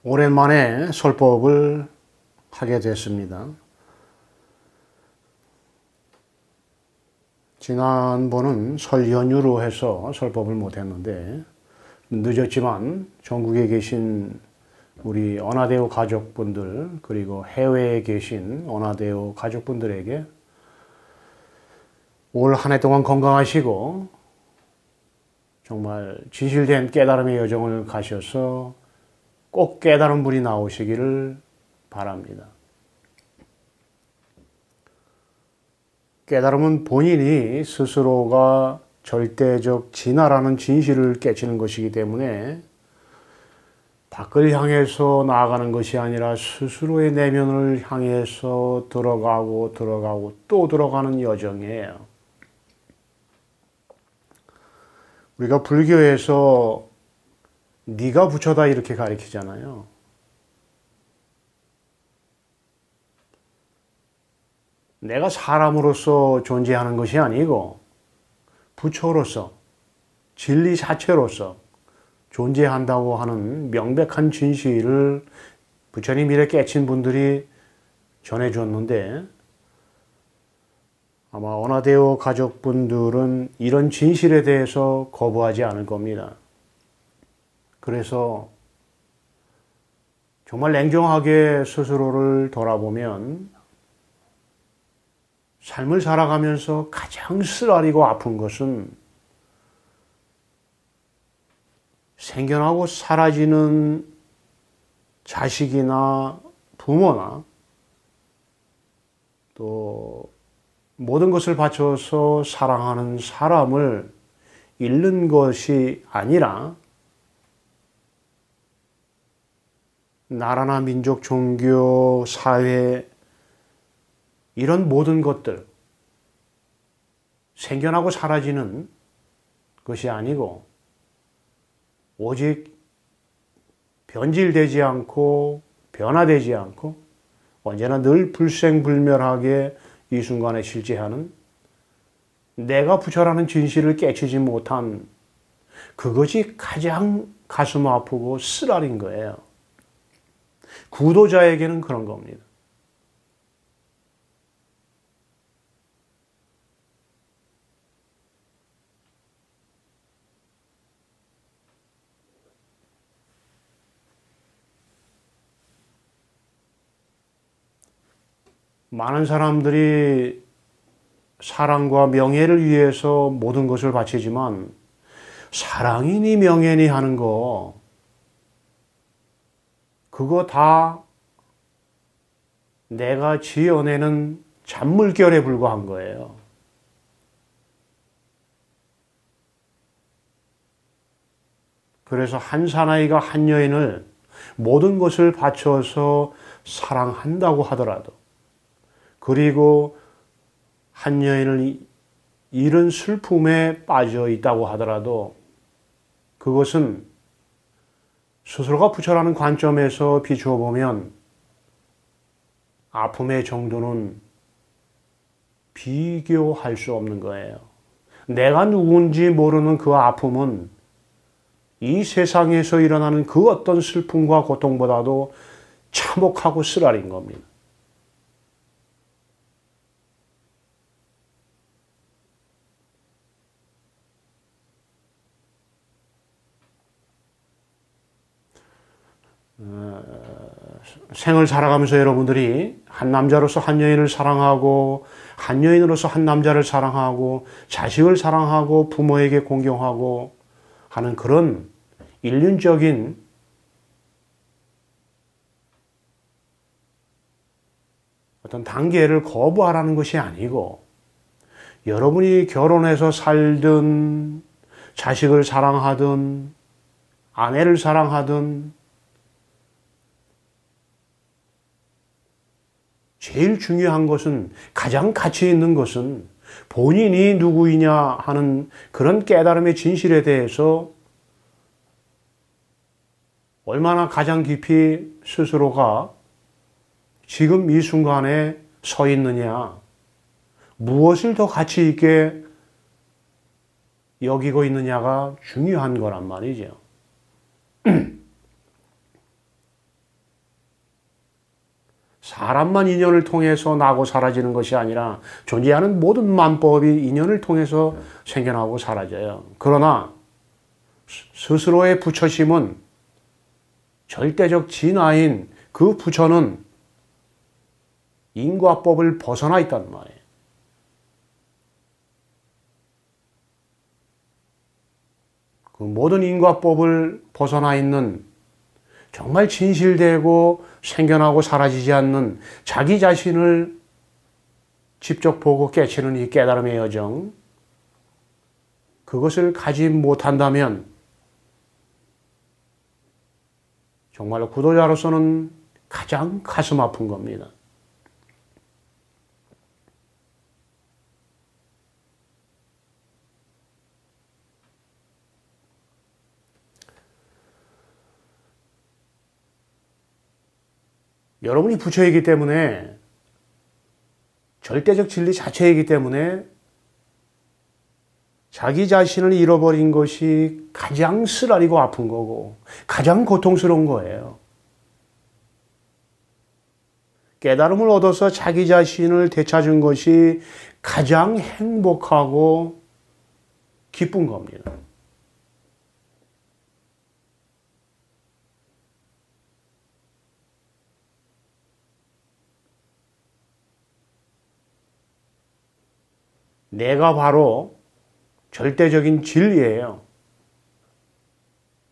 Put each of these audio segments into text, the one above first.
오랜만에 설법을 하게 됐습니다. 지난번은 설 연휴로 해서 설법을 못했는데 늦었지만 전국에 계신 우리 언하대오 가족분들 그리고 해외에 계신 언하대오 가족분들에게 올 한 해 동안 건강하시고 정말 진실된 깨달음의 여정을 가셔서 꼭 깨달은 분이 나오시기를 바랍니다. 깨달음은 본인이 스스로가 절대적 진화라는 진실을 깨치는 것이기 때문에 밖을 향해서 나아가는 것이 아니라 스스로의 내면을 향해서 들어가고 또 들어가는 여정이에요. 우리가 불교에서 네가 부처다 이렇게 가르치잖아요. 내가 사람으로서 존재하는 것이 아니고 부처로서 진리 자체로서 존재한다고 하는 명백한 진실을 부처님 이래 깨친 분들이 전해줬는데 아마 언하대오 가족분들은 이런 진실에 대해서 거부하지 않을 겁니다. 그래서 정말 냉정하게 스스로를 돌아보면 삶을 살아가면서 가장 쓰라리고 아픈 것은 생겨나고 사라지는 자식이나 부모나 또 모든 것을 바쳐서 사랑하는 사람을 잃는 것이 아니라 나라나 민족, 종교, 사회 이런 모든 것들 생겨나고 사라지는 것이 아니고 오직 변질되지 않고 변화되지 않고 언제나 늘 불생불멸하게 이 순간에 실제하는 내가 부처라는 진실을 깨치지 못한 그것이 가장 가슴 아프고 쓰라린 거예요. 구도자에게는 그런 겁니다. 많은 사람들이 사랑과 명예를 위해서 모든 것을 바치지만 사랑이니 명예니 하는 거 그거 다 내가 지어내는 잔물결에 불과한 거예요. 그래서 한 사나이가 한 여인을 모든 것을 바쳐서 사랑한다고 하더라도 그리고 한 여인을 잃은 슬픔에 빠져 있다고 하더라도 그것은 스스로가 부처라는 관점에서 비추어 보면 아픔의 정도는 비교할 수 없는 거예요. 내가 누군지 모르는 그 아픔은 이 세상에서 일어나는 그 어떤 슬픔과 고통보다도 참혹하고 쓰라린 겁니다. 생을 살아가면서 여러분들이 한 남자로서 한 여인을 사랑하고 한 여인으로서 한 남자를 사랑하고 자식을 사랑하고 부모에게 공경하고 하는 그런 일륜적인 어떤 단계를 거부하라는 것이 아니고 여러분이 결혼해서 살든 자식을 사랑하든 아내를 사랑하든 제일 중요한 것은 가장 가치 있는 것은 본인이 누구이냐 하는 그런 깨달음의 진실에 대해서 얼마나 가장 깊이 스스로가 지금 이 순간에 서 있느냐, 무엇을 더 가치 있게 여기고 있느냐가 중요한 거란 말이죠. 사람만 인연을 통해서 나고 사라지는 것이 아니라 존재하는 모든 만법이 인연을 통해서 생겨나고 사라져요. 그러나 스스로의 부처심은 절대적 진화인 그 부처는 인과법을 벗어나 있단 말이에요. 그 모든 인과법을 벗어나 있는 정말 진실되고 생겨나고 사라지지 않는 자기 자신을 직접 보고 깨치는 이 깨달음의 여정, 그것을 가지 못한다면 정말로 구도자로서는 가장 가슴 아픈 겁니다. 여러분이 부처이기 때문에 절대적 진리 자체이기 때문에 자기 자신을 잃어버린 것이 가장 쓰라리고 아픈 거고 가장 고통스러운 거예요. 깨달음을 얻어서 자기 자신을 되찾은 것이 가장 행복하고 기쁜 겁니다. 내가 바로 절대적인 진리예요.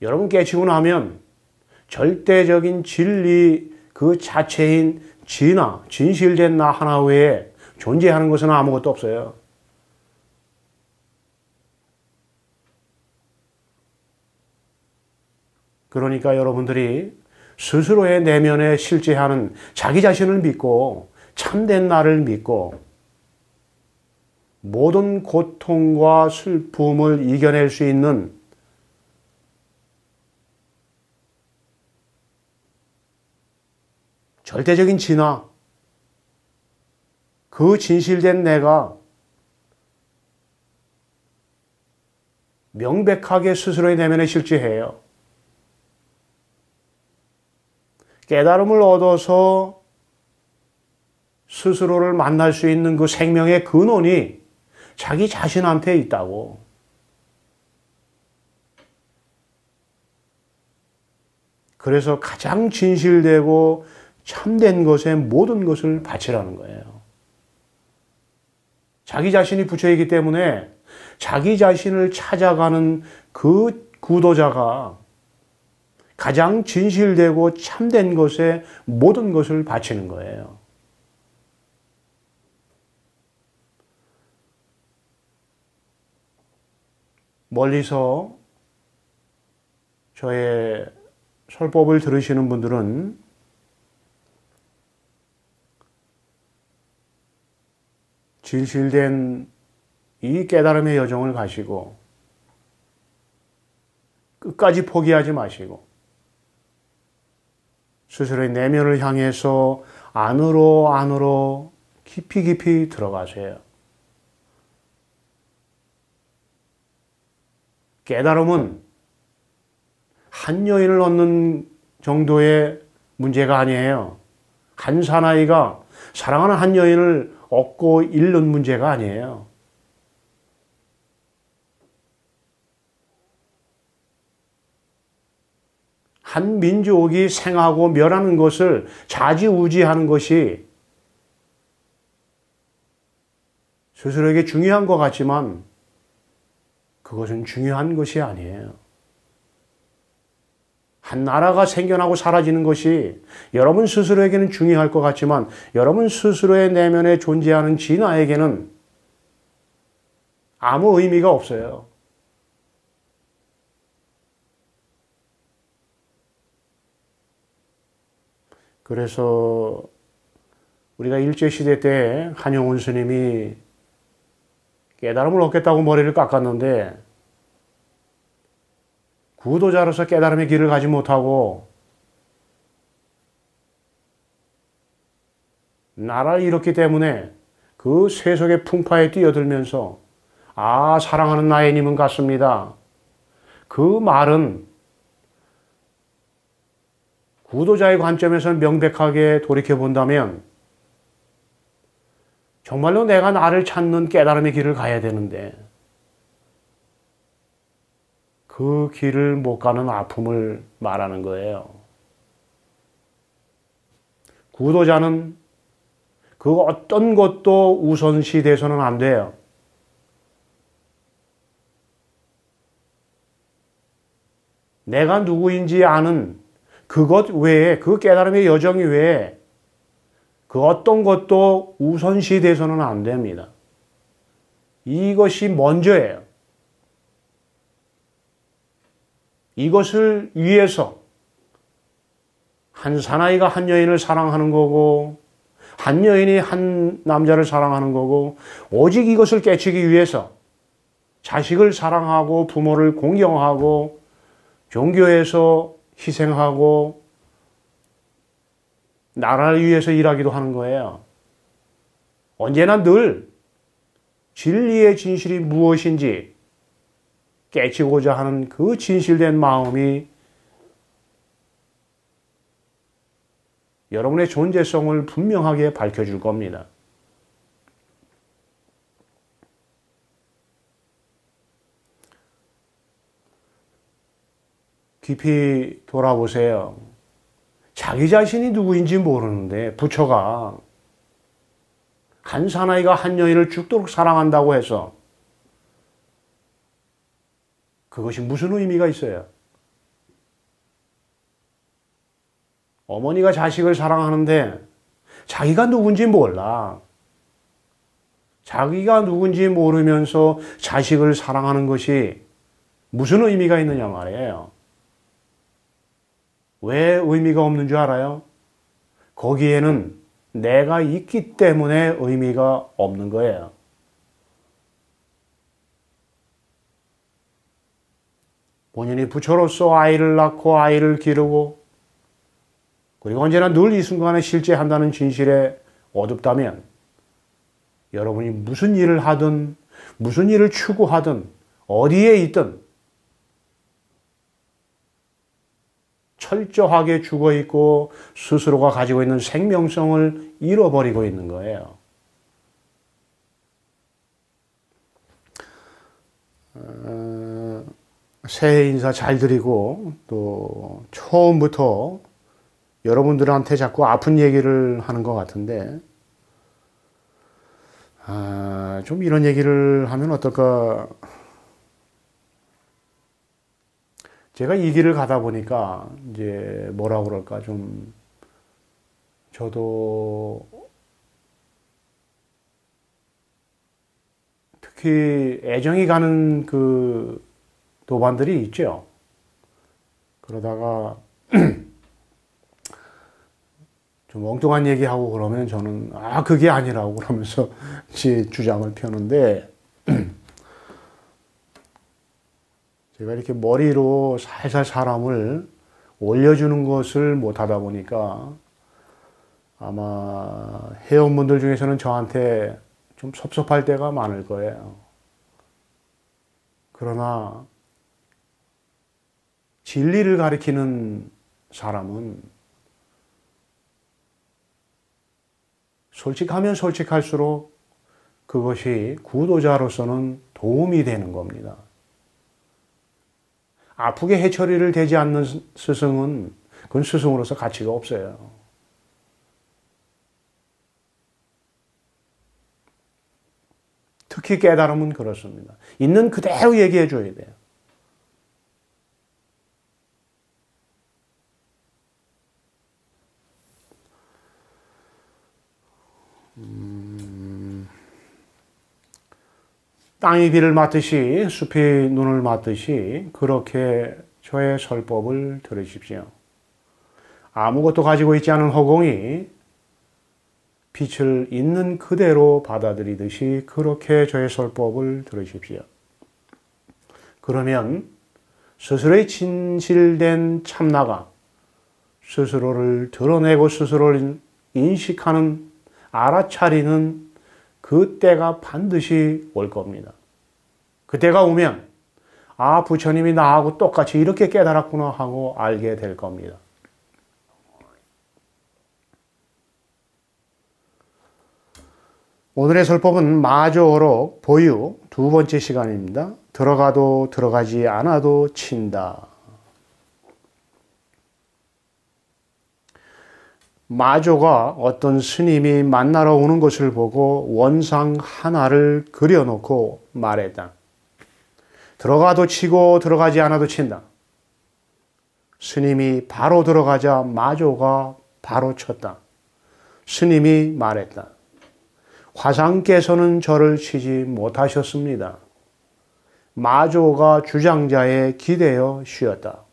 여러분 깨치고 나면 절대적인 진리 그 자체인 진화, 진실된 나 하나 외에 존재하는 것은 아무것도 없어요. 그러니까 여러분들이 스스로의 내면에 실제하는 자기 자신을 믿고 참된 나를 믿고 모든 고통과 슬픔을 이겨낼 수 있는 절대적인 진화, 그 진실된 내가 명백하게 스스로의 내면에 실제해요. 깨달음을 얻어서 스스로를 만날 수 있는 그 생명의 근원이 자기 자신한테 있다고. 그래서 가장 진실되고 참된 것에 모든 것을 바치라는 거예요. 자기 자신이 부처이기 때문에 자기 자신을 찾아가는 그 구도자가 가장 진실되고 참된 것에 모든 것을 바치는 거예요. 멀리서 저의 설법을 들으시는 분들은 진실된 이 깨달음의 여정을 가시고 끝까지 포기하지 마시고 스스로의 내면을 향해서 안으로 깊이 들어가세요. 깨달음은 한 여인을 얻는 정도의 문제가 아니에요. 한 사나이가 사랑하는 한 여인을 얻고 잃는 문제가 아니에요. 한 민족이 생하고 멸하는 것을 좌지우지하는 것이 스스로에게 중요한 것 같지만 그것은 중요한 것이 아니에요. 한 나라가 생겨나고 사라지는 것이 여러분 스스로에게는 중요할 것 같지만 여러분 스스로의 내면에 존재하는 진화에게는 아무 의미가 없어요. 그래서 우리가 일제시대 때 한용운 스님이 깨달음을 얻겠다고 머리를 깎았는데 구도자로서 깨달음의 길을 가지 못하고 나라를 잃었기 때문에 그 세속의 풍파에 뛰어들면서 아, 사랑하는 나의 님은 같습니다. 그 말은 구도자의 관점에서는 명백하게 돌이켜본다면 정말로 내가 나를 찾는 깨달음의 길을 가야 되는데 그 길을 못 가는 아픔을 말하는 거예요. 구도자는 그 어떤 것도 우선시 돼서는 안 돼요. 내가 누구인지 아는 그것 외에, 그 깨달음의 여정 외에 그 어떤 것도 우선시 돼서는 안 됩니다. 이것이 먼저예요. 이것을 위해서 한 사나이가 한 여인을 사랑하는 거고 한 여인이 한 남자를 사랑하는 거고 오직 이것을 깨치기 위해서 자식을 사랑하고 부모를 공경하고 종교에서 희생하고 나라를 위해서 일하기도 하는 거예요. 언제나 늘 진리의 진실이 무엇인지 깨치고자 하는 그 진실된 마음이 여러분의 존재성을 분명하게 밝혀줄 겁니다. 깊이 돌아보세요. 자기 자신이 누구인지 모르는데 부처가 한 사나이가 한 여인을 죽도록 사랑한다고 해서 그것이 무슨 의미가 있어요? 어머니가 자식을 사랑하는데 자기가 누군지 몰라. 자기가 누군지 모르면서 자식을 사랑하는 것이 무슨 의미가 있느냐 말이에요. 왜 의미가 없는 줄 알아요? 거기에는 내가 있기 때문에 의미가 없는 거예요. 본인이 부처로서 아이를 낳고 아이를 기르고 그리고 언제나 늘 이 순간에 실제한다는 진실에 어둡다면 여러분이 무슨 일을 하든 무슨 일을 추구하든 어디에 있든 철저하게 죽어있고 스스로가 가지고 있는 생명성을 잃어버리고 있는 거예요. 새해 인사 잘 드리고 또 처음부터 여러분들한테 자꾸 아픈 얘기를 하는 것 같은데 좀 이런 얘기를 하면 어떨까. 제가 이 길을 가다 보니까 이제 뭐라 그럴까 좀 저도 특히 애정이 가는 그 도반들이 있죠. 그러다가 좀 엉뚱한 얘기하고 그러면 저는 그게 아니라고 그러면서 제 주장을 펴는데 제가 이렇게 머리로 살살 사람을 올려주는 것을 못하다 보니까 아마 회원분들 중에서는 저한테 좀 섭섭할 때가 많을 거예요. 그러나 진리를 가리키는 사람은 솔직하면 솔직할수록 그것이 구도자로서는 도움이 되는 겁니다. 아프게 해처리를 되지 않는 스승은 그건 스승으로서 가치가 없어요. 특히 깨달음은 그렇습니다. 있는 그대로 얘기해 줘야 돼요. 땅이 비를 맞듯이 숲이 눈을 맞듯이 그렇게 저의 설법을 들으십시오. 아무것도 가지고 있지 않은 허공이 빛을 있는 그대로 받아들이듯이 그렇게 저의 설법을 들으십시오. 그러면 스스로의 진실된 참나가 스스로를 드러내고 스스로를 인식하는, 알아차리는 그 때가 반드시 올 겁니다. 그때가 오면 아, 부처님이 나하고 똑같이 이렇게 깨달았구나 하고 알게 될 겁니다. 오늘의 설법은 마조어록 보유 두 번째 시간입니다. 들어가도 들어가지 않아도 친다. 마조가 어떤 스님이 만나러 오는 것을 보고 원상 하나를 그려놓고 말했다. 들어가도 치고 들어가지 않아도 친다. 스님이 바로 들어가자 마조가 바로 쳤다. 스님이 말했다. 화상께서는 저를 치지 못하셨습니다. 마조가 주장자에 기대어 쉬었다.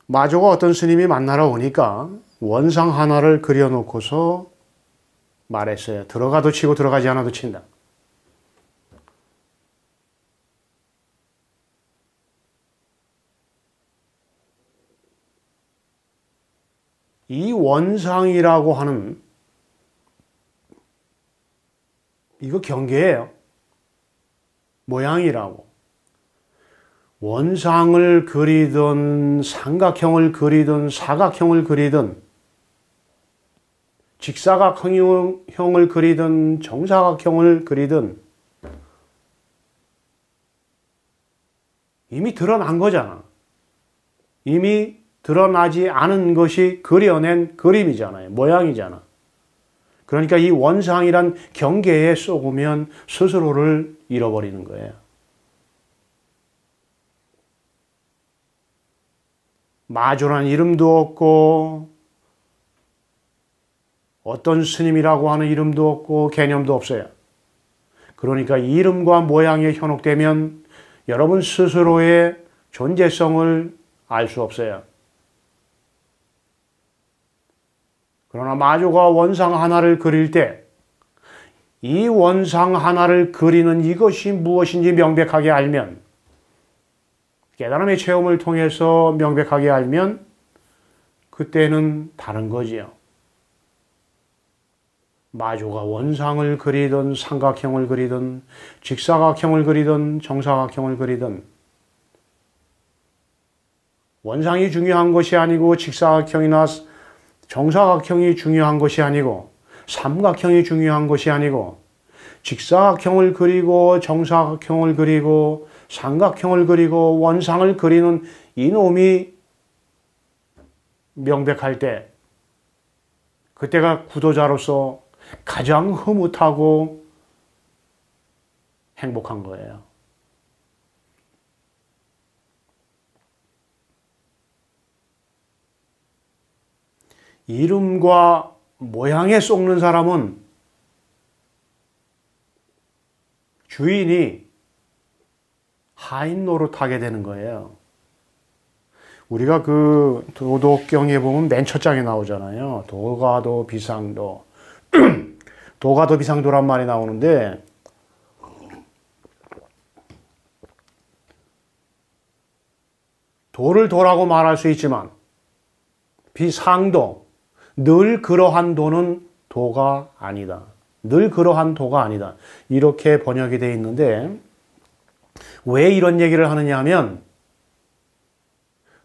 마조가 어떤 스님이 만나러 오니까 원상 하나를 그려놓고서 말했어요. 들어가도 치고 들어가지 않아도 친다. 이 원상이라고 하는 이거 경계예요. 모양이라고. 원상을 그리든 삼각형을 그리든 사각형을 그리든 직사각형을 그리든 정사각형을 그리든 이미 드러난 거잖아. 이미 드러나지 않은 것이 그려낸 그림이잖아요. 모양이잖아. 그러니까 이 원상이란 경계에 쏘으면 스스로를 잃어버리는 거예요. 마조란 이름도 없고 어떤 스님이라고 하는 이름도 없고 개념도 없어요. 그러니까 이름과 모양에 현혹되면 여러분 스스로의 존재성을 알 수 없어요. 그러나 마조가 원상 하나를 그릴 때 이 원상 하나를 그리는 이것이 무엇인지 명백하게 알면, 깨달음의 체험을 통해서 명백하게 알면 그때는 다른 거지요. 마조가 원상을 그리든 삼각형을 그리든 직사각형을 그리든 정사각형을 그리든 원상이 중요한 것이 아니고 직사각형이나 정사각형이 중요한 것이 아니고 삼각형이 중요한 것이 아니고 직사각형을 그리고 정사각형을 그리고 삼각형을 그리고 원상을 그리는 이놈이 명백할 때 그때가 구도자로서 가장 흐뭇하고 행복한 거예요. 이름과 모양에 쏙는 사람은 주인이 하인 노릇하게 되는 거예요. 우리가 그 도덕경에 보면 맨 첫 장에 나오잖아요. 도가도 비상도. 도가도 비상도란 말이 나오는데 도를 도라고 말할 수 있지만 비상도, 늘 그러한 도는 도가 아니다. 늘 그러한 도가 아니다. 이렇게 번역이 되어 있는데 왜 이런 얘기를 하느냐 하면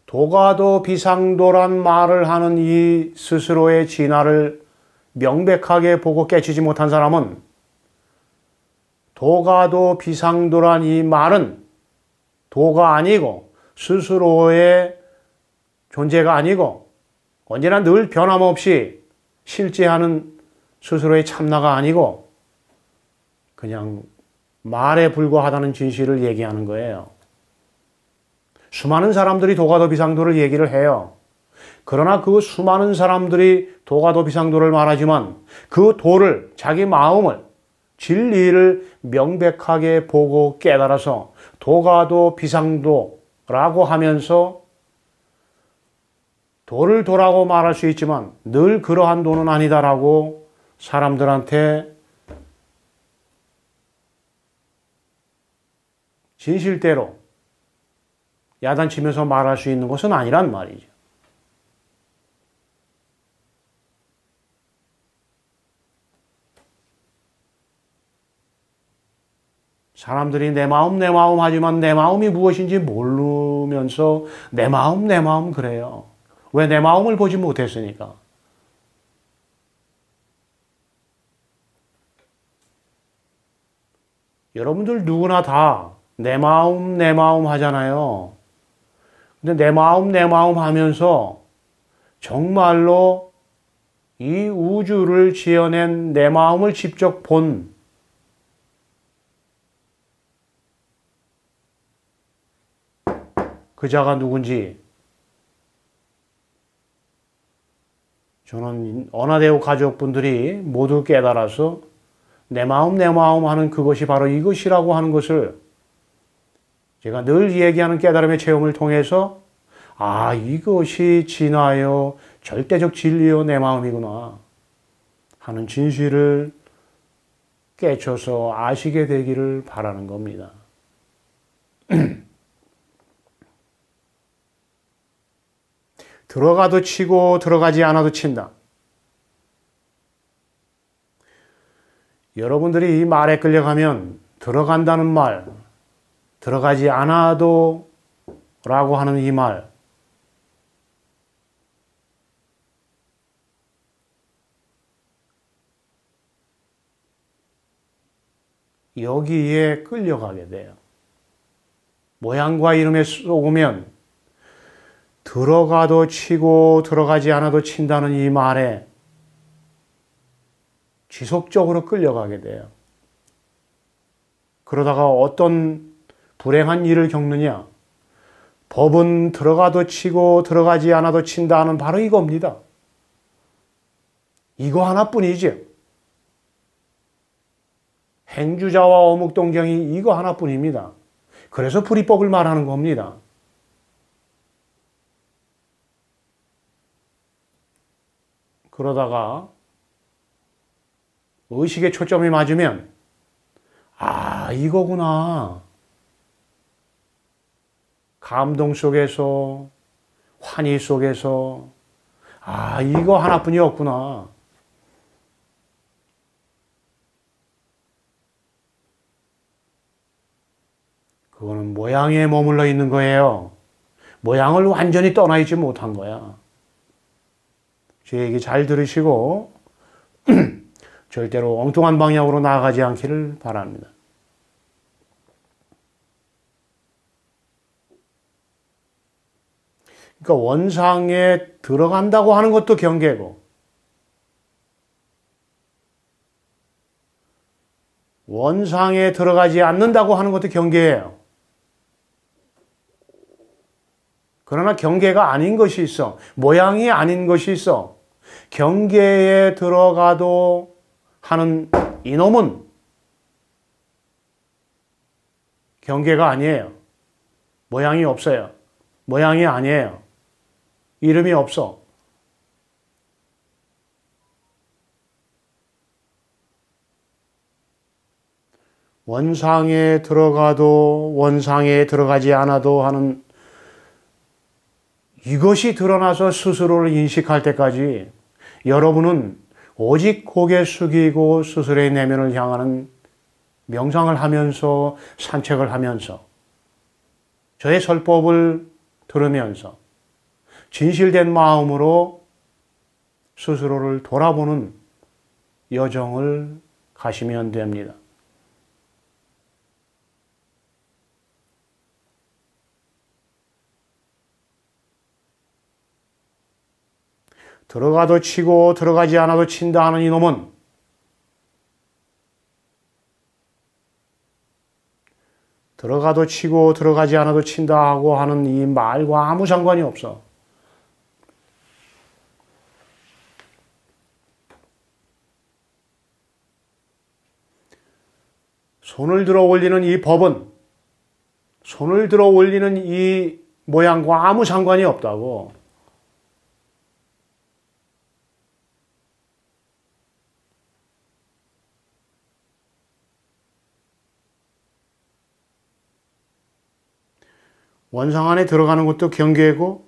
도가도 비상도란 말을 하는 이 스스로의 진화를 명백하게 보고 깨치지 못한 사람은 도가도 비상도란 이 말은 도가 아니고 스스로의 존재가 아니고 언제나 늘 변함없이 실제하는 스스로의 참나가 아니고 그냥 말에 불과하다는 진실을 얘기하는 거예요. 수많은 사람들이 도가도 비상도를 얘기를 해요. 그러나 그 수많은 사람들이 도가도 비상도를 말하지만 그 도를, 자기 마음을, 진리를 명백하게 보고 깨달아서 도가도 비상도라고 하면서 도를 도라고 말할 수 있지만 늘 그러한 도는 아니다라고 사람들한테 진실대로 야단치면서 말할 수 있는 것은 아니란 말이죠. 사람들이 내 마음 하지만 내 마음이 무엇인지 모르면서 내 마음 그래요. 왜 내 마음을 보지 못했으니까. 여러분들 누구나 다 내 마음 하잖아요. 근데 내 마음 하면서 정말로 이 우주를 지어낸 내 마음을 직접 본 그 자가 누군지 저는 언하대오 가족분들이 모두 깨달아서 내 마음 하는 그것이 바로 이것이라고 하는 것을 제가 늘 얘기하는 깨달음의 체험을 통해서 아, 이것이 진화요 절대적 진리요 내 마음이구나 하는 진실을 깨쳐서 아시게 되기를 바라는 겁니다. 들어가도 치고 들어가지 않아도 친다. 여러분들이 이 말에 끌려가면 들어간다는 말, 들어가지 않아도 라고 하는 이 말, 여기에 끌려가게 돼요. 모양과 이름에 속으면 들어가도 치고 들어가지 않아도 친다는 이 말에 지속적으로 끌려가게 돼요. 그러다가 어떤 불행한 일을 겪느냐? 법은 들어가도 치고 들어가지 않아도 친다는 바로 이겁니다. 이거 하나뿐이죠. 행주자와 어묵동정이 이거 하나뿐입니다. 그래서 불이법을 말하는 겁니다. 그러다가 의식의 초점이 맞으면 아, 이거구나. 감동 속에서, 환희 속에서 아, 이거 하나뿐이었구나. 그거는 모양에 머물러 있는 거예요. 모양을 완전히 떠나 있지 못한 거야. 제 얘기 잘 들으시고 절대로 엉뚱한 방향으로 나아가지 않기를 바랍니다. 그러니까 원상에 들어간다고 하는 것도 경계고 원상에 들어가지 않는다고 하는 것도 경계예요. 그러나 경계가 아닌 것이 있어. 모양이 아닌 것이 있어. 경계에 들어가도 하는 이놈은 경계가 아니에요. 모양이 없어요. 모양이 아니에요. 이름이 없어. 원상에 들어가도 원상에 들어가지 않아도 하는 이것이 드러나서 스스로를 인식할 때까지 여러분은 오직 고개 숙이고 스스로의 내면을 향하는 명상을 하면서 산책을 하면서 저의 설법을 들으면서 진실된 마음으로 스스로를 돌아보는 여정을 가시면 됩니다. 들어가도 치고 들어가지 않아도 친다 하는 이놈은 들어가도 치고 들어가지 않아도 친다 하고 하는 이 말과 아무 상관이 없어. 손을 들어 올리는 이 법은 손을 들어 올리는 이 모양과 아무 상관이 없다고. 원상 안에 들어가는 것도 경계고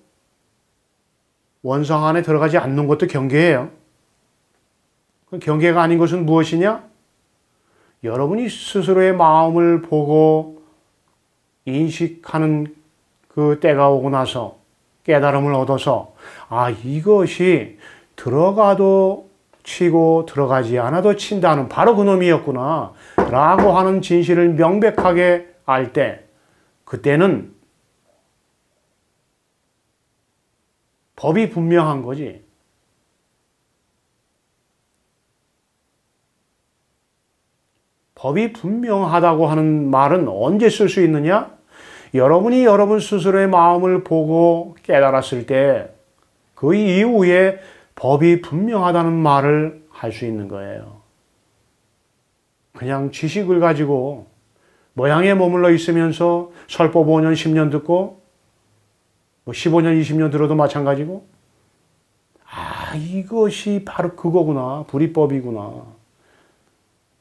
원상 안에 들어가지 않는 것도 경계예요. 경계가 아닌 것은 무엇이냐? 여러분이 스스로의 마음을 보고 인식하는 그 때가 오고 나서 깨달음을 얻어서 아, 이것이 들어가도 치고 들어가지 않아도 친다는 바로 그놈이었구나 라고 하는 진실을 명백하게 알 때 그때는 법이 분명한 거지. 법이 분명하다고 하는 말은 언제 쓸 수 있느냐? 여러분이 여러분 스스로의 마음을 보고 깨달았을 때 그 이후에 법이 분명하다는 말을 할 수 있는 거예요. 그냥 지식을 가지고 모양에 머물러 있으면서 설법 5년, 10년 듣고 뭐 15년, 20년 들어도 마찬가지고 아, 이것이 바로 그거구나. 불이법이구나.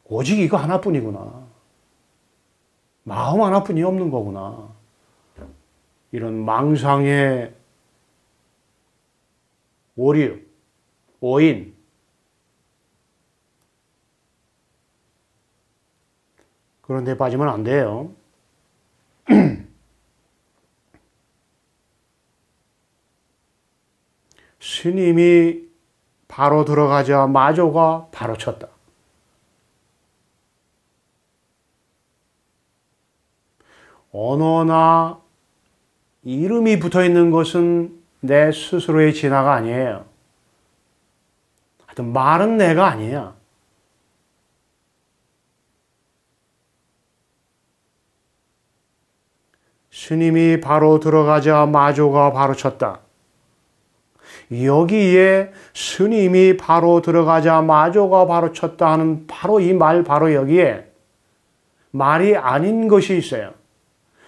오직 이거 하나뿐이구나. 마음 하나뿐이 없는 거구나. 이런 망상의 오류, 오인. 그런 데 빠지면 안 돼요. 스님이 바로 들어가자 마조가 바로 쳤다. 언어나 이름이 붙어 있는 것은 내 스스로의 진화가 아니에요. 하여튼 말은 내가 아니야. 스님이 바로 들어가자 마조가 바로 쳤다. 여기에 스님이 바로 들어가자 마조가 바로 쳤다 하는 바로 이 말 바로 여기에 말이 아닌 것이 있어요.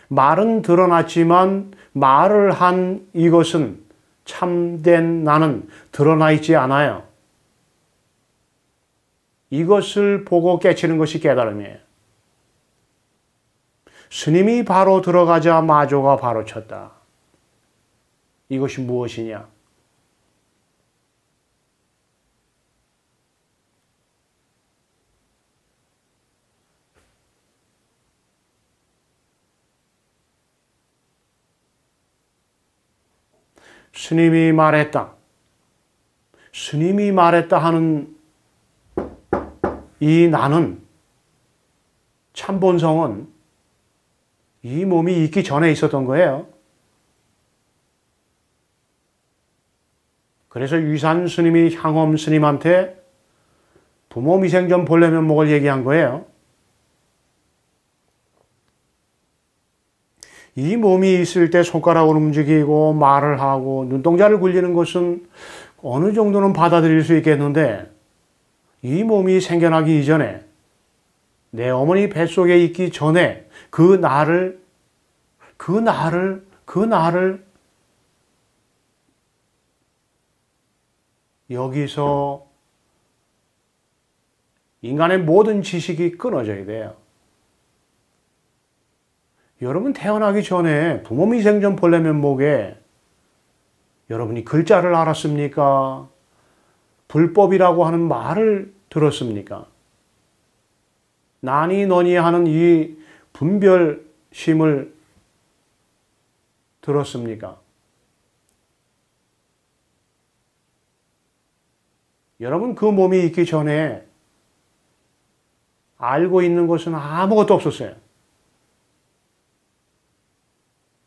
말은 드러났지만 말을 한 이것은 참된 나는 드러나 있지 않아요. 이것을 보고 깨치는 것이 깨달음이에요. 스님이 바로 들어가자 마조가 바로 쳤다. 이것이 무엇이냐? 스님이 말했다. 스님이 말했다 하는 이 나는 참본성은 이 몸이 있기 전에 있었던 거예요. 그래서 유산 스님이 향엄 스님한테 부모 미생전 본래 면목을 얘기한 거예요. 이 몸이 있을 때 손가락으로 움직이고 말을 하고 눈동자를 굴리는 것은 어느 정도는 받아들일 수 있겠는데 이 몸이 생겨나기 이전에 내 어머니 뱃속에 있기 전에 그 나를 여기서 인간의 모든 지식이 끊어져야 돼요. 여러분 태어나기 전에 부모 미생전 본래 면목에 여러분이 글자를 알았습니까? 불법이라고 하는 말을 들었습니까? 나니 너니 하는 이 분별심을 들었습니까? 여러분 그 몸이 있기 전에 알고 있는 것은 아무것도 없었어요.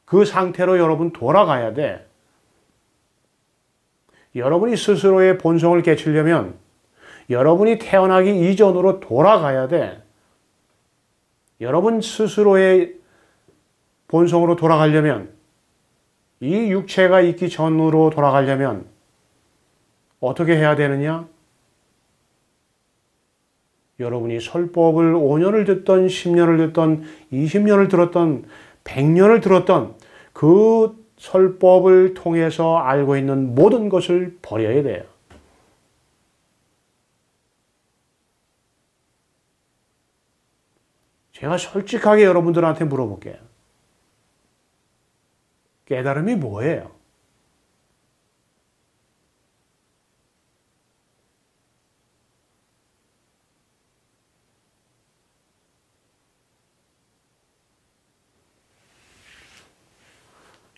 그 상태로 여러분 돌아가야 돼. 여러분이 스스로의 본성을 깨치려면 여러분이 태어나기 이전으로 돌아가야 돼. 여러분 스스로의 본성으로 돌아가려면, 이 육체가 있기 전으로 돌아가려면 어떻게 해야 되느냐? 여러분이 설법을 5년을 듣던 10년을 듣던 20년을 들었던 100년을 들었던 그 설법을 통해서 알고 있는 모든 것을 버려야 돼요. 제가 솔직하게 여러분들한테 물어볼게요. 깨달음이 뭐예요?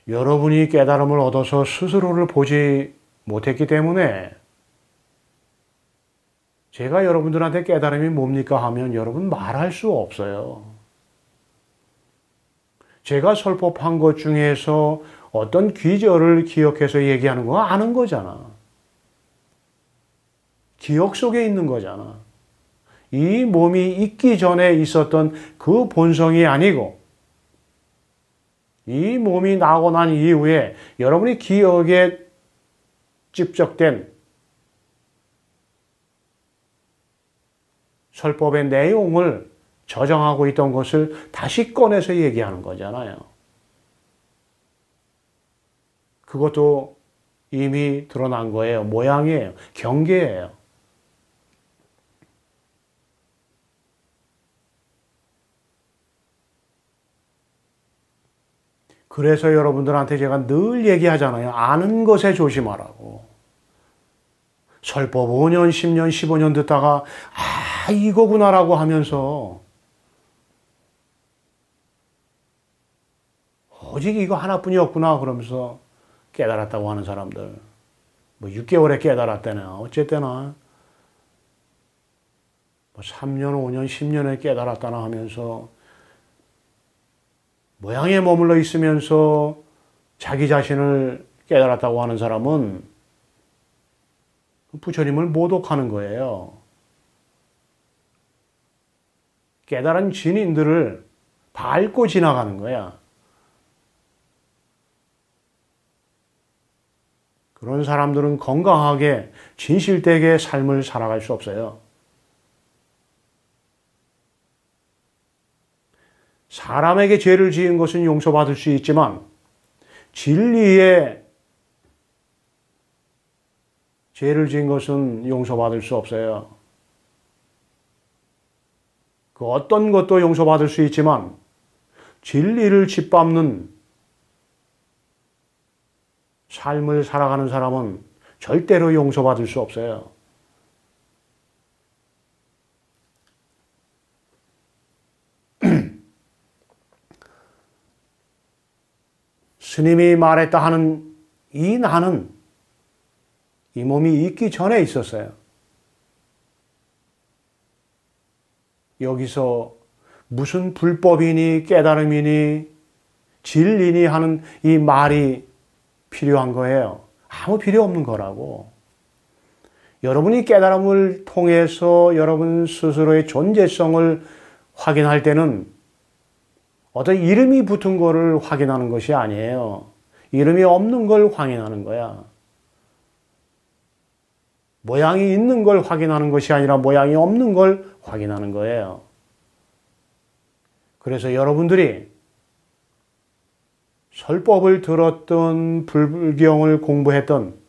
여러분이 깨달음을 얻어서 스스로를 보지 못했기 때문에 제가 여러분들한테 깨달음이 뭡니까 하면 여러분 말할 수 없어요. 제가 설법한 것 중에서 어떤 귀절을 기억해서 얘기하는 거 아는 거잖아. 기억 속에 있는 거잖아. 이 몸이 있기 전에 있었던 그 본성이 아니고 이 몸이 나고 난 이후에 여러분이 기억에 집적된 설법의 내용을 저장하고 있던 것을 다시 꺼내서 얘기하는 거잖아요. 그것도 이미 드러난 거예요. 모양이에요. 경계예요. 그래서 여러분들한테 제가 늘 얘기하잖아요. 아는 것에 조심하라고. 설법 5년, 10년, 15년 듣다가 아 이거구나라고 하면서 오직 이거 하나뿐이었구나 그러면서 깨달았다고 하는 사람들. 뭐 6개월에 깨달았다나 어쨌거나 뭐 3년, 5년, 10년에 깨달았다나 하면서 모양에 머물러 있으면서 자기 자신을 깨달았다고 하는 사람은 부처님을 모독하는 거예요. 깨달은 진인들을 밟고 지나가는 거야. 그런 사람들은 건강하게 진실되게 삶을 살아갈 수 없어요. 사람에게 죄를 지은 것은 용서받을 수 있지만 진리에 죄를 지은 것은 용서받을 수 없어요. 그 어떤 것도 용서받을 수 있지만 진리를 짓밟는 삶을 살아가는 사람은 절대로 용서받을 수 없어요. 스님이 말했다 하는 이 나는 이 몸이 있기 전에 있었어요. 여기서 무슨 불법이니 깨달음이니 진리니 하는 이 말이 필요한 거예요. 아무 필요 없는 거라고. 여러분이 깨달음을 통해서 여러분 스스로의 존재성을 확인할 때는 어떤 이름이 붙은 거를 확인하는 것이 아니에요. 이름이 없는 걸 확인하는 거야. 모양이 있는 걸 확인하는 것이 아니라 모양이 없는 걸 확인하는 거예요. 그래서 여러분들이 설법을 들었던 불경을 공부했던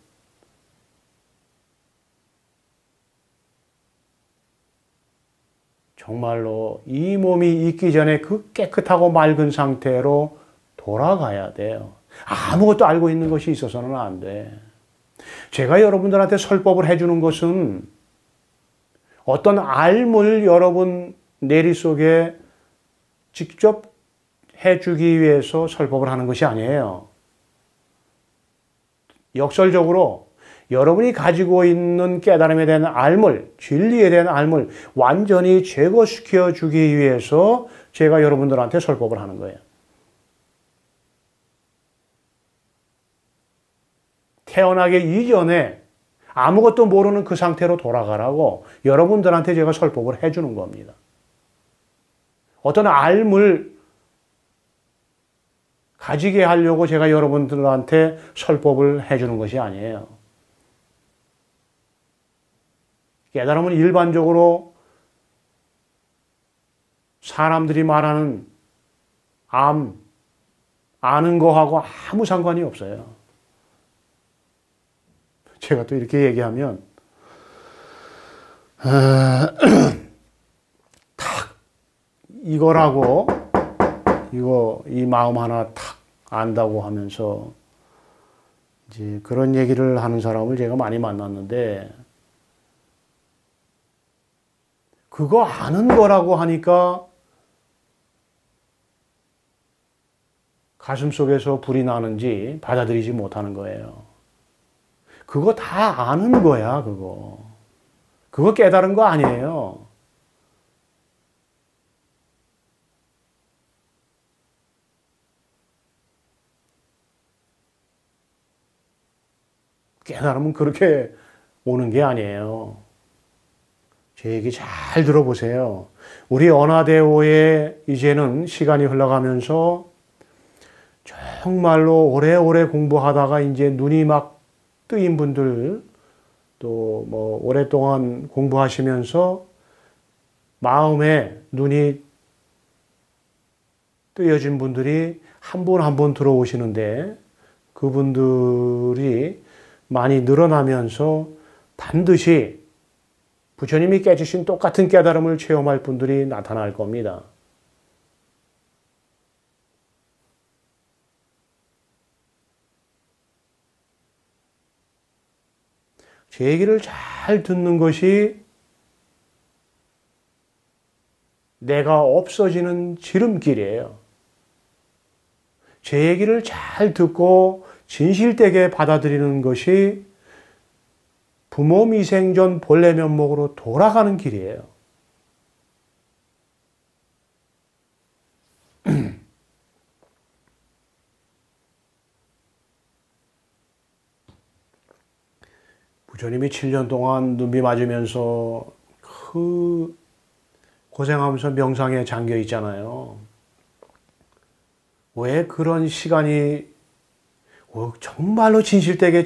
정말로 이 몸이 있기 전에 그 깨끗하고 맑은 상태로 돌아가야 돼요. 아무것도 알고 있는 것이 있어서는 안 돼. 제가 여러분들한테 설법을 해주는 것은 어떤 알물 여러분 내리 속에 직접 해주기 위해서 설법을 하는 것이 아니에요. 역설적으로 여러분이 가지고 있는 깨달음에 대한 알물, 진리에 대한 알물 완전히 제거시켜 주기 위해서 제가 여러분들한테 설법을 하는 거예요. 태어나기 이전에 아무것도 모르는 그 상태로 돌아가라고 여러분들한테 제가 설법을 해주는 겁니다. 어떤 알물 가지게 하려고 제가 여러분들한테 설법을 해주는 것이 아니에요. 깨달음은 일반적으로 사람들이 말하는 아는 거하고 아무 상관이 없어요. 제가 또 이렇게 얘기하면 탁 이거라고 이 마음 하나 탁 안다고 하면서 이제 그런 얘기를 하는 사람을 제가 많이 만났는데 그거 아는 거라고 하니까 가슴 속에서 불이 나는지 받아들이지 못하는 거예요. 그거 다 아는 거야, 그거. 그거 깨달은 거 아니에요. 깨달으면 그렇게 오는 게 아니에요. 제 얘기 잘 들어보세요. 우리 언하대오에 이제는 시간이 흘러가면서 정말로 오래오래 공부하다가 이제 눈이 막 뜨인 분들, 또 뭐 오랫동안 공부하시면서 마음에 눈이 뜨여진 분들이 한 분 한 분 들어오시는데 그분들이 많이 늘어나면서 반드시 부처님이 깨주신 똑같은 깨달음을 체험할 분들이 나타날 겁니다. 제 얘기를 잘 듣는 것이 내가 없어지는 지름길이에요. 제 얘기를 잘 듣고 진실되게 받아들이는 것이 부모 미생전 본래 면목으로 돌아가는 길이에요. 부처님이 7년 동안 눈비 맞으면서 고생하면서 명상에 잠겨 있잖아요. 왜 그런 시간이 정말로 진실되게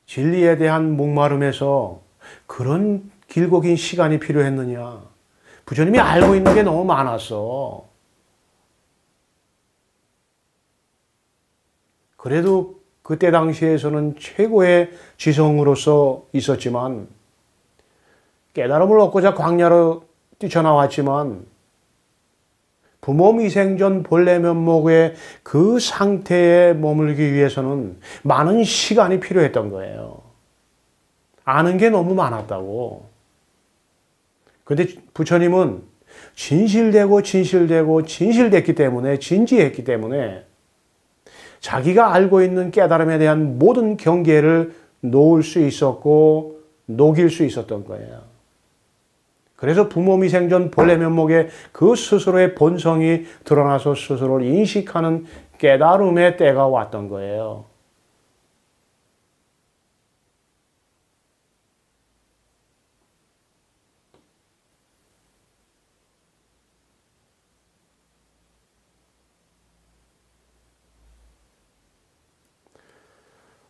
진리에 대한 목마름에서 그런 길고 긴 시간이 필요했느냐. 부처님이 알고 있는 게 너무 많았어. 그래도 그때 당시에서는 최고의 지성으로서 있었지만 깨달음을 얻고자 광야로 뛰쳐나왔지만 부모 미생전 본래 면목의 그 상태에 머물기 위해서는 많은 시간이 필요했던 거예요. 아는 게 너무 많았다고. 그런데 부처님은 진실됐기 때문에 진지했기 때문에 자기가 알고 있는 깨달음에 대한 모든 경계를 놓을 수 있었고 녹일 수 있었던 거예요. 그래서 부모 미생전 본래 면목의 그 스스로의 본성이 드러나서 스스로를 인식하는 깨달음의 때가 왔던 거예요.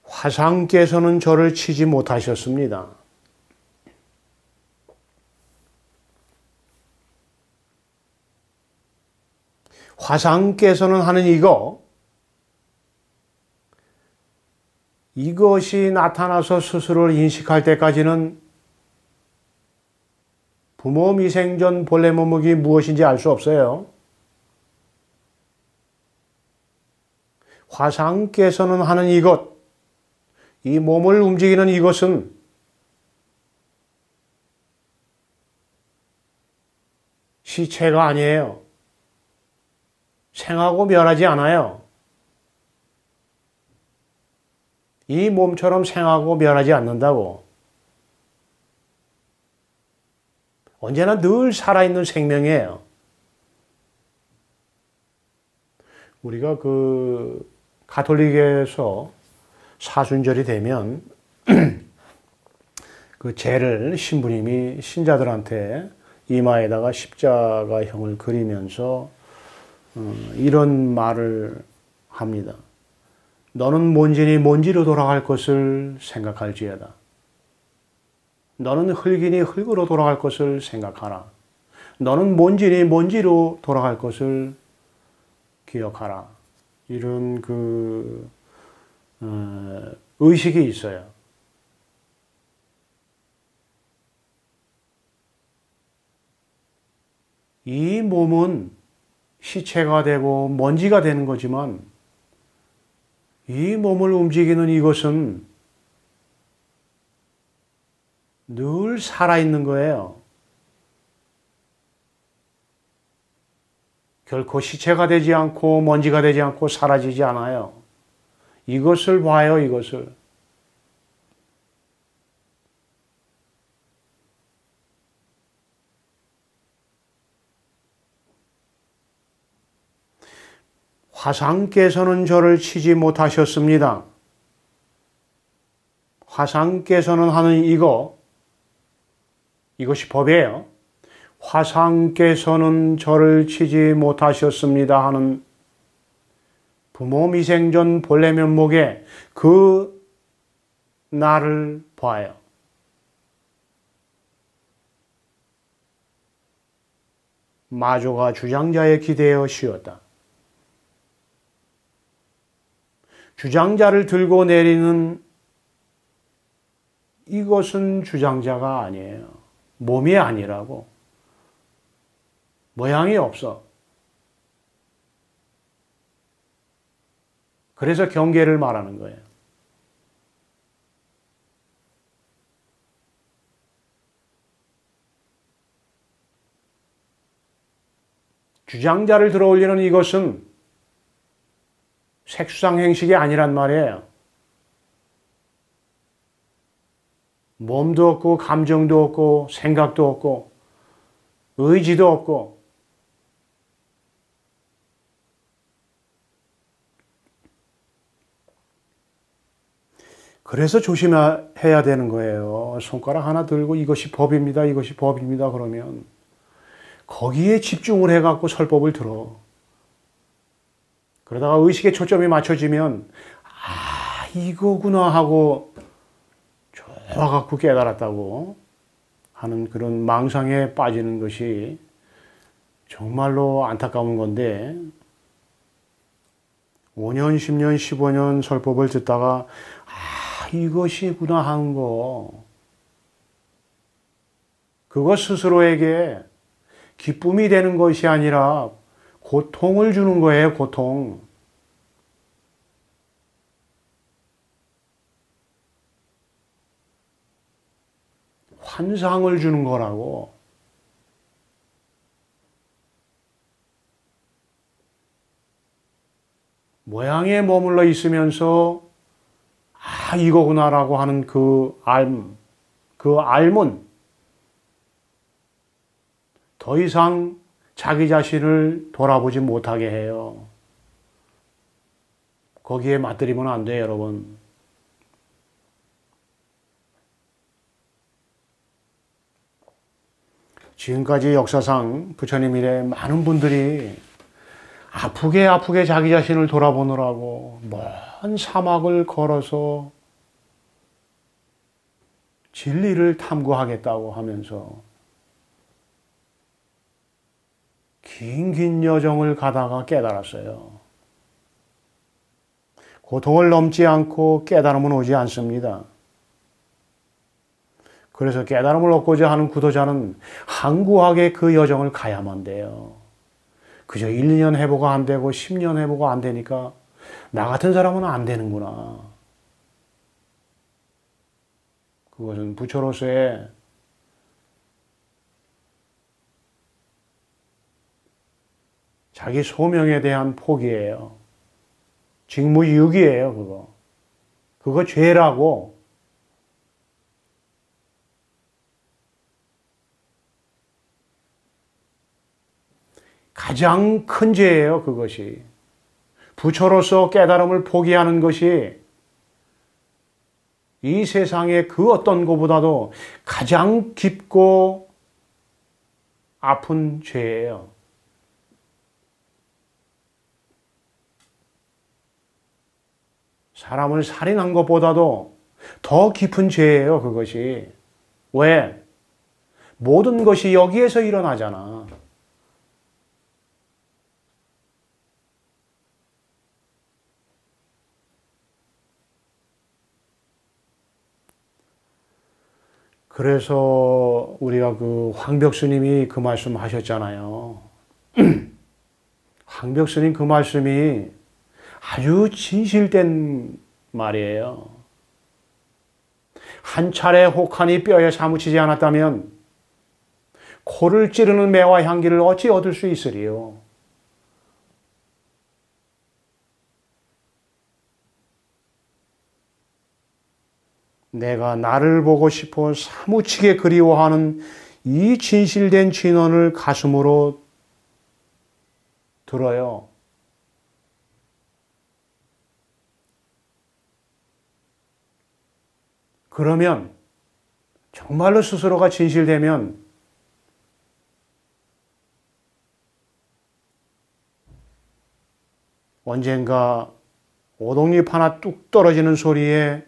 화상께서는 저를 치지 못하셨습니다. 화상께서는 하는 이것이 나타나서 스스로를 인식할 때까지는 부모 미생전 본래 면목이 무엇인지 알 수 없어요. 화상께서는 하는 이 몸을 움직이는 이것은 시체가 아니에요. 생하고 멸하지 않아요. 이 몸처럼 생하고 멸하지 않는다고. 언제나 늘 살아있는 생명이에요. 우리가 가톨릭에서 사순절이 되면 그 제를 신부님이 신자들한테 이마에다가 십자가형을 그리면서 이런 말을 합니다. 너는 뭔지니 뭔지로 돌아갈 것을 생각할지어다. 너는 흙이니 흙으로 돌아갈 것을 생각하라. 너는 뭔지니 뭔지로 돌아갈 것을 기억하라. 이런 의식이 있어요. 이 몸은 시체가 되고 먼지가 되는 거지만 이 몸을 움직이는 이것은 늘 살아있는 거예요. 결코 시체가 되지 않고 먼지가 되지 않고 사라지지 않아요. 이것을 봐요, 이것을. 화상께서는 저를 치지 못하셨습니다. 화상께서는 하는 이것이 법이에요. 화상께서는 저를 치지 못하셨습니다 하는 부모 미생전 본래 면목에 그 나를 봐요. 마조가 주장자에 기대어 쉬었다. 주장자를 들고 내리는 이것은 주장자가 아니에요. 몸이 아니라고. 모양이 없어. 그래서 경계를 말하는 거예요. 주장자를 들어 올리는 이것은 색수상 행식이 아니란 말이에요. 몸도 없고 감정도 없고 생각도 없고 의지도 없고 그래서 조심해야 되는 거예요. 손가락 하나 들고 이것이 법입니다. 이것이 법입니다. 그러면 거기에 집중을 해갖고 설법을 들어. 그러다가 의식의 초점이 맞춰지면 이거구나 하고 좋아갖고 깨달았다고 하는 그런 망상에 빠지는 것이 정말로 안타까운 건데 5년, 10년, 15년 설법을 듣다가 이것이구나 하는 거 그것 스스로에게 기쁨이 되는 것이 아니라 고통을 주는 거예요, 고통. 환상을 주는 거라고. 모양에 머물러 있으면서 이거구나라고 하는 그 알문 더 이상 자기 자신을 돌아보지 못하게 해요. 거기에 맞들이면 안 돼요, 여러분. 지금까지 역사상 부처님 이래 많은 분들이 아프게 자기 자신을 돌아보느라고 먼 사막을 걸어서 진리를 탐구하겠다고 하면서 긴 여정을 가다가 깨달았어요. 고통을 넘지 않고 깨달음은 오지 않습니다. 그래서 깨달음을 얻고자 하는 구도자는 항구하게 그 여정을 가야만 돼요. 그저 1, 2년 해보고 안 되고 10년 해보고 안 되니까 나 같은 사람은 안 되는구나. 그것은 부처로서의 자기 소명에 대한 포기예요. 직무유기예요, 그거. 그거 죄라고. 가장 큰 죄예요, 그것이. 부처로서 깨달음을 포기하는 것이 이 세상의 그 어떤 것보다도 가장 깊고 아픈 죄예요. 사람을 살인한 것보다도 더 깊은 죄예요, 그것이. 왜? 모든 것이 여기에서 일어나잖아. 그래서 우리가 그 황벽스님이 그 말씀 하셨잖아요. 황벽스님 그 말씀이 아주 진실된 말이에요. 한 차례 혹한이 뼈에 사무치지 않았다면 코를 찌르는 매와 향기를 어찌 얻을 수 있으리요. 내가 나를 보고 싶어 사무치게 그리워하는 이 진실된 진언을 가슴으로 들어요. 그러면 정말로 스스로가 진실되면 언젠가 오동잎 하나 뚝 떨어지는 소리에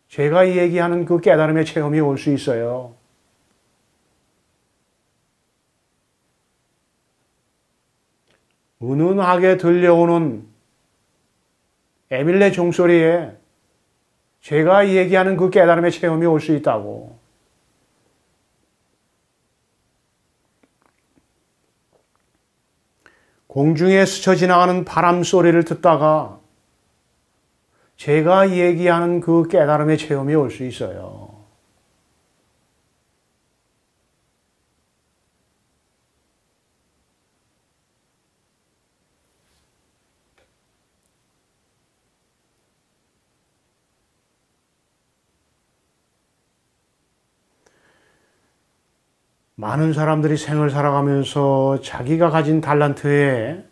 제가 얘기하는 그 깨달음의 체험이 올 수 있어요. 은은하게 들려오는 에밀레 종소리에 제가 얘기하는 그 깨달음의 체험이 올 수 있다고. 공중에 스쳐 지나가는 바람 소리를 듣다가 제가 얘기하는 그 깨달음의 체험이 올 수 있어요. 많은 사람들이 생을 살아가면서 자기가 가진 달란트에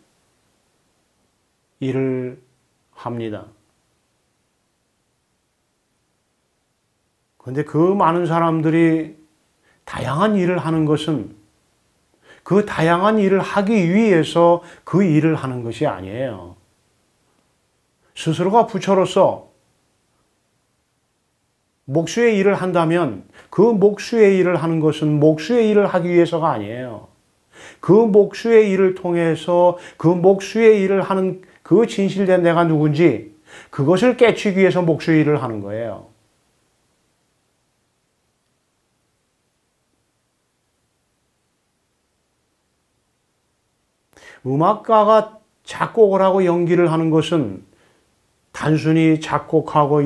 일을 합니다. 그런데 그 많은 사람들이 다양한 일을 하는 것은 그 다양한 일을 하기 위해서 그 일을 하는 것이 아니에요. 스스로가 부처로서 목수의 일을 한다면 그 목수의 일을 하는 것은 목수의 일을 하기 위해서가 아니에요. 그 목수의 일을 통해서 그 목수의 일을 하는 그 진실된 내가 누군지 그것을 깨치기 위해서 목수의 일을 하는 거예요. 음악가가 작곡을 하고 연기를 하는 것은 단순히 작곡하고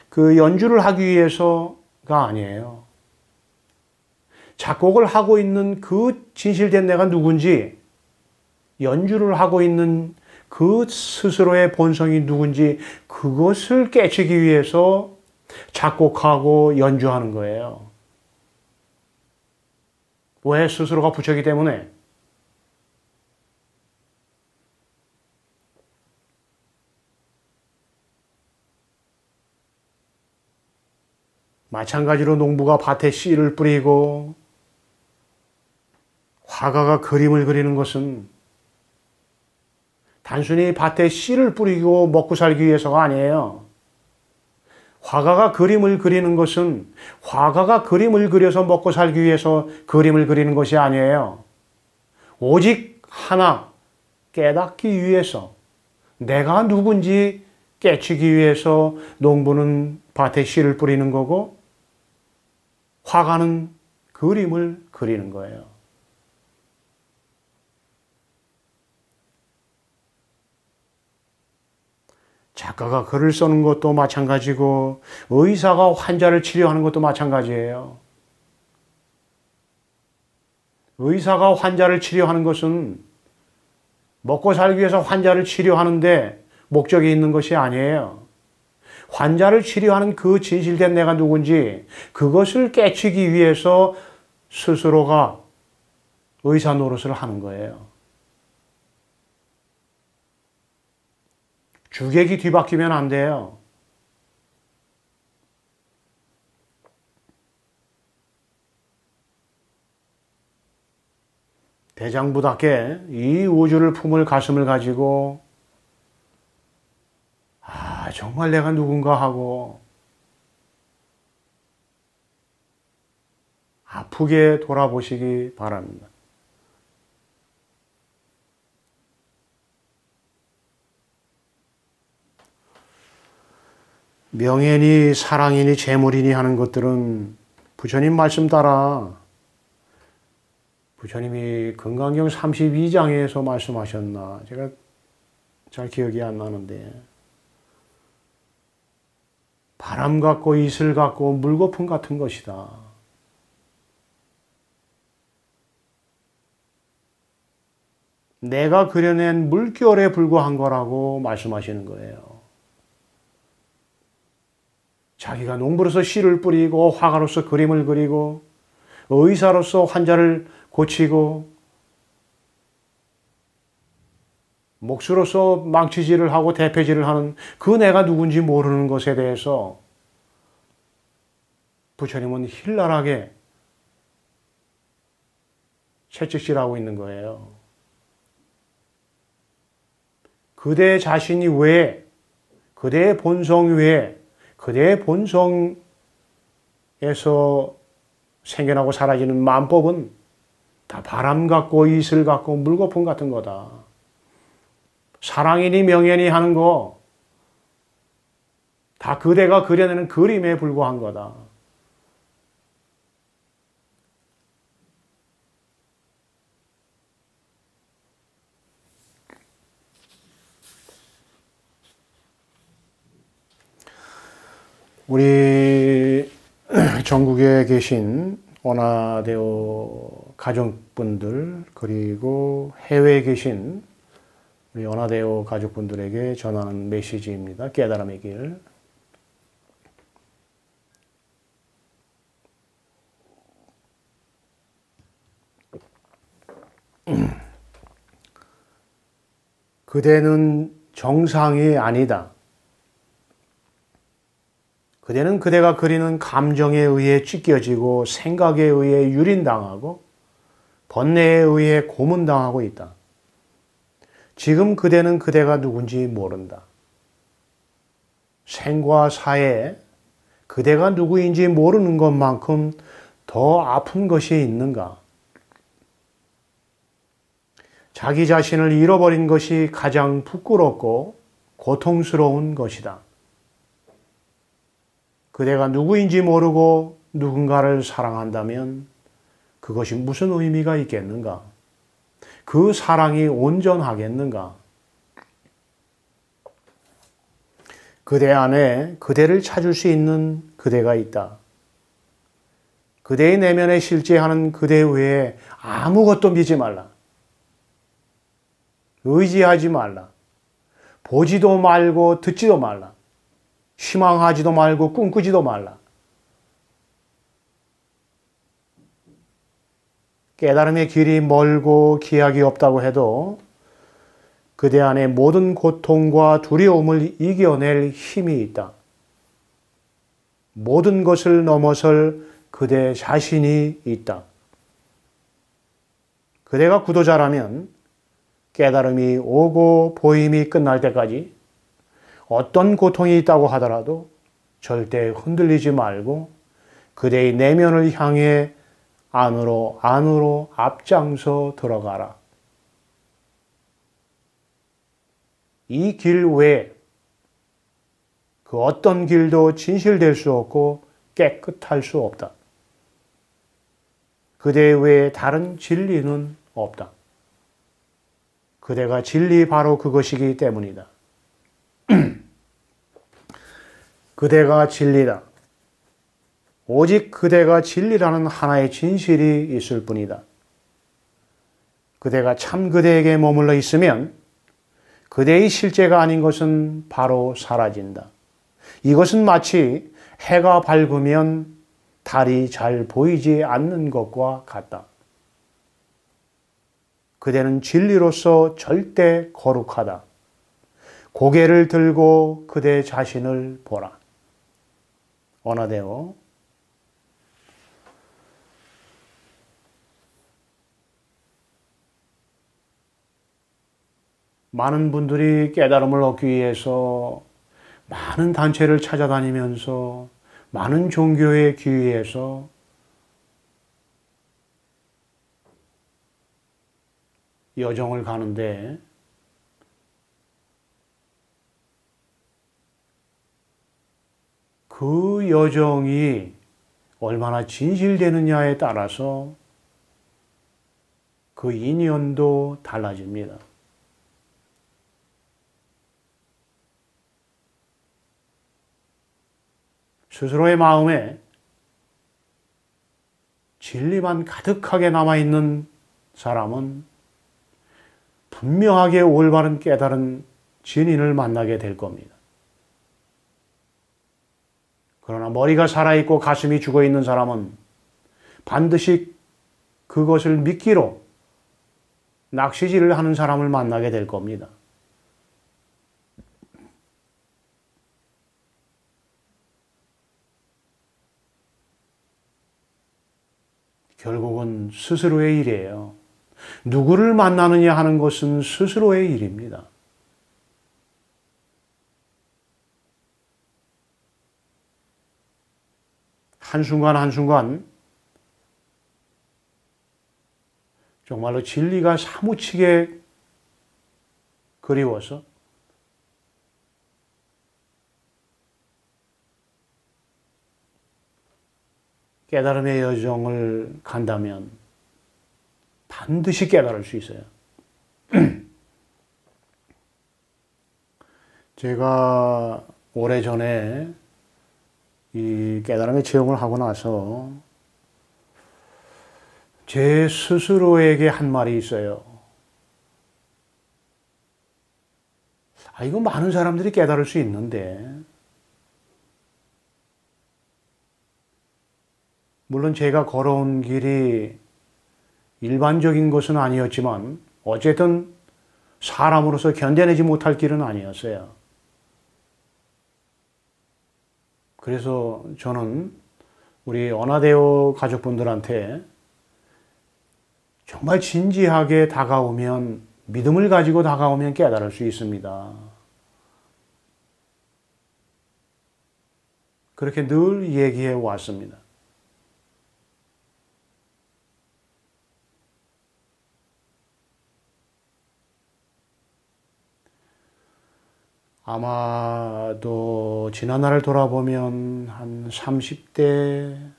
그 연주를 하기 위해서가 아니에요. 작곡을 하고 있는 그 진실된 내가 누군지, 연주를 하고 있는 그 스스로의 본성이 누군지 그것을 깨치기 위해서 작곡하고 연주하는 거예요. 왜? 스스로가 부처이기 때문에. 마찬가지로 농부가 밭에 씨를 뿌리고 화가가 그림을 그리는 것은 단순히 밭에 씨를 뿌리고 먹고 살기 위해서가 아니에요. 화가가 그림을 그리는 것은 화가가 그림을 그려서 먹고 살기 위해서 그림을 그리는 것이 아니에요. 오직 하나 깨닫기 위해서, 내가 누군지 깨치기 위해서 농부는 밭에 씨를 뿌리는 거고 화가는 그림을 그리는 거예요. 작가가 글을 쓰는 것도 마찬가지고 의사가 환자를 치료하는 것도 마찬가지예요. 의사가 환자를 치료하는 것은 먹고 살기 위해서 환자를 치료하는데 목적이 있는 것이 아니에요. 환자를 치료하는 그 진실된 내가 누군지 그것을 깨치기 위해서 스스로가 의사 노릇을 하는 거예요. 주객이 뒤바뀌면 안 돼요. 대장부답게 이 우주를 품을 가슴을 가지고 정말 내가 누군가 하고 아프게 돌아보시기 바랍니다. 명예니 사랑이니 재물이니 하는 것들은 부처님 말씀 따라 부처님이 금강경 32장에서 말씀하셨나 제가 잘 기억이 안 나는데 바람 같고 이슬 같고 물거품 같은 것이다. 내가 그려낸 물결에 불과한 거라고 말씀하시는 거예요. 자기가 농부로서 씨를 뿌리고 화가로서 그림을 그리고 의사로서 환자를 고치고 목수로서 망치질을 하고 대패질을 하는 그 내가 누군지 모르는 것에 대해서 부처님은 힐랄하게 채찍질하고 있는 거예요. 그대 자신이 왜, 그대의 본성 외에, 그대의 본성에서 생겨나고 사라지는 만법은 다 바람 같고 이슬 같고 물거품 같은 거다. 사랑이니 명예니 하는 거 다 그대가 그려내는 그림에 불과한 거다. 우리 전국에 계신 원화대오 가족분들 그리고 해외에 계신 우리 원화대오 가족분들에게 전하는 메시지입니다. 깨달음의 길. 그대는 정상이 아니다. 그대는 그대가 그리는 감정에 의해 찢겨지고 생각에 의해 유린당하고 번뇌에 의해 고문당하고 있다. 지금 그대는 그대가 누군지 모른다. 생과 사에 그대가 누구인지 모르는 것만큼 더 아픈 것이 있는가? 자기 자신을 잃어버린 것이 가장 부끄럽고 고통스러운 것이다. 그대가 누구인지 모르고 누군가를 사랑한다면 그것이 무슨 의미가 있겠는가? 그 사랑이 온전하겠는가? 그대 안에 그대를 찾을 수 있는 그대가 있다. 그대의 내면에 실제하는 그대 외에 아무것도 믿지 말라. 의지하지 말라. 보지도 말고 듣지도 말라. 희망하지도 말고 꿈꾸지도 말라. 깨달음의 길이 멀고 기약이 없다고 해도 그대 안에 모든 고통과 두려움을 이겨낼 힘이 있다. 모든 것을 넘어설 그대 자신이 있다. 그대가 구도자라면 깨달음이 오고 보임이 끝날 때까지 어떤 고통이 있다고 하더라도 절대 흔들리지 말고 그대의 내면을 향해 안으로 앞장서 들어가라. 이 길 외에 그 어떤 길도 진실될 수 없고 깨끗할 수 없다. 그대 외에 다른 진리는 없다. 그대가 진리 바로 그것이기 때문이다. 그대가 진리다. 오직 그대가 진리라는 하나의 진실이 있을 뿐이다. 그대가 참 그대에게 머물러 있으면 그대의 실제가 아닌 것은 바로 사라진다. 이것은 마치 해가 밝으면 달이 잘 보이지 않는 것과 같다. 그대는 진리로서 절대 거룩하다. 고개를 들고 그대 자신을 보라. 어나데오. 많은 분들이 깨달음을 얻기 위해서 많은 단체를 찾아다니면서 많은 종교에 귀의해서 여정을 가는데 그 여정이 얼마나 진실되느냐에 따라서 그 인연도 달라집니다. 스스로의 마음에 진리만 가득하게 남아있는 사람은 분명하게 올바른 깨달은 진인을 만나게 될 겁니다. 그러나 머리가 살아있고 가슴이 죽어있는 사람은 반드시 그것을 미끼로 낚시질을 하는 사람을 만나게 될 겁니다. 결국은 스스로의 일이에요. 누구를 만나느냐 하는 것은 스스로의 일입니다. 한순간 한순간 정말로 진리가 사무치게 그리워서 깨달음의 여정을 간다면 반드시 깨달을 수 있어요. 제가 오래전에 이 깨달음의 체험을 하고 나서 제 스스로에게 한 말이 있어요. 이거 많은 사람들이 깨달을 수 있는데, 물론 제가 걸어온 길이 일반적인 것은 아니었지만 어쨌든 사람으로서 견뎌내지 못할 길은 아니었어요. 그래서 저는 우리 어나데오 가족분들한테 정말 진지하게 다가오면, 믿음을 가지고 다가오면 깨달을 수 있습니다. 그렇게 늘 얘기해 왔습니다. 아마도 지난날을 돌아보면 한 30대,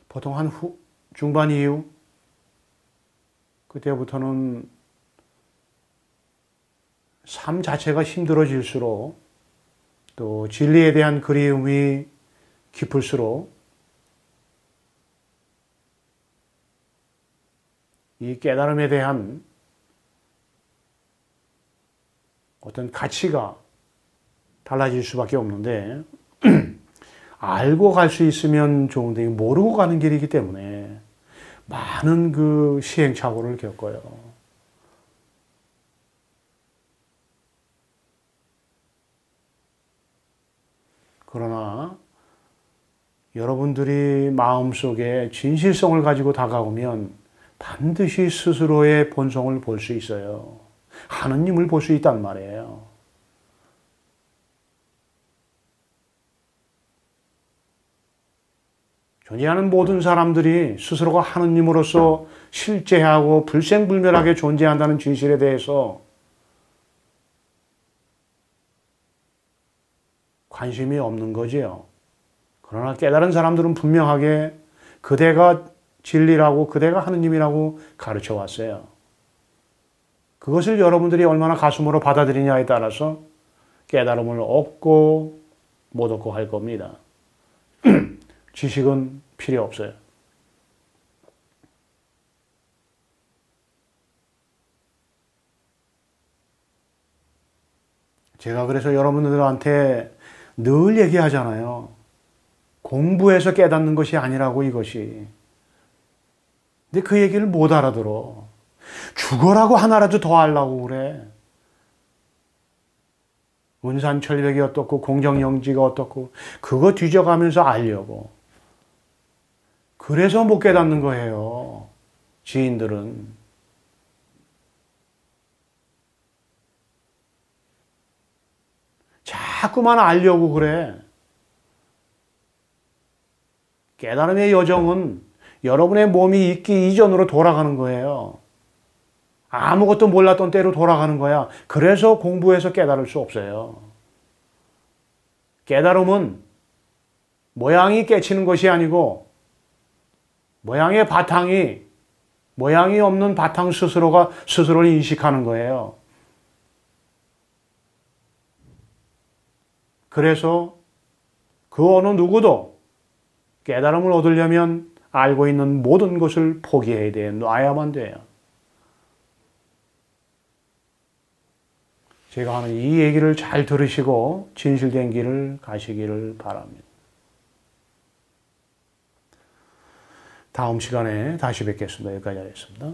보통 한 중반 이후, 그때부터는 삶 자체가 힘들어질수록 또 진리에 대한 그리움이 깊을수록 이 깨달음에 대한 어떤 가치가 달라질 수밖에 없는데 알고 갈 수 있으면 좋은데 모르고 가는 길이기 때문에 많은 그 시행착오를 겪어요. 그러나 여러분들이 마음속에 진실성을 가지고 다가오면 반드시 스스로의 본성을 볼 수 있어요. 하느님을 볼 수 있단 말이에요. 존재하는 모든 사람들이 스스로가 하느님으로서 실제하고 불생불멸하게 존재한다는 진실에 대해서 관심이 없는 거지요. 그러나 깨달은 사람들은 분명하게 그대가 진리라고, 그대가 하느님이라고 가르쳐 왔어요. 그것을 여러분들이 얼마나 가슴으로 받아들이냐에 따라서 깨달음을 얻고 못 얻고 할 겁니다. 지식은 필요 없어요. 제가 그래서 여러분들한테 늘 얘기하잖아요. 공부해서 깨닫는 것이 아니라고, 이것이. 근데 그 얘기를 못 알아들어. 죽어라고 하나라도 더 하려고 그래. 운산철벽이 어떻고 공정영지가 어떻고 그거 뒤져가면서 알려고. 그래서 못 깨닫는 거예요. 지인들은. 자꾸만 알려고 그래. 깨달음의 여정은 여러분의 몸이 있기 이전으로 돌아가는 거예요. 아무것도 몰랐던 때로 돌아가는 거야. 그래서 공부해서 깨달을 수 없어요. 깨달음은 모양이 깨치는 것이 아니고 모양의 바탕이 모양이 없는 바탕 스스로가 스스로를 인식하는 거예요. 그래서 그 어느 누구도 깨달음을 얻으려면 알고 있는 모든 것을 포기해야 돼요. 놔야만 돼요. 제가 하는 이 얘기를 잘 들으시고 진실된 길을 가시기를 바랍니다. 다음 시간에 다시 뵙겠습니다. 여기까지 하겠습니다.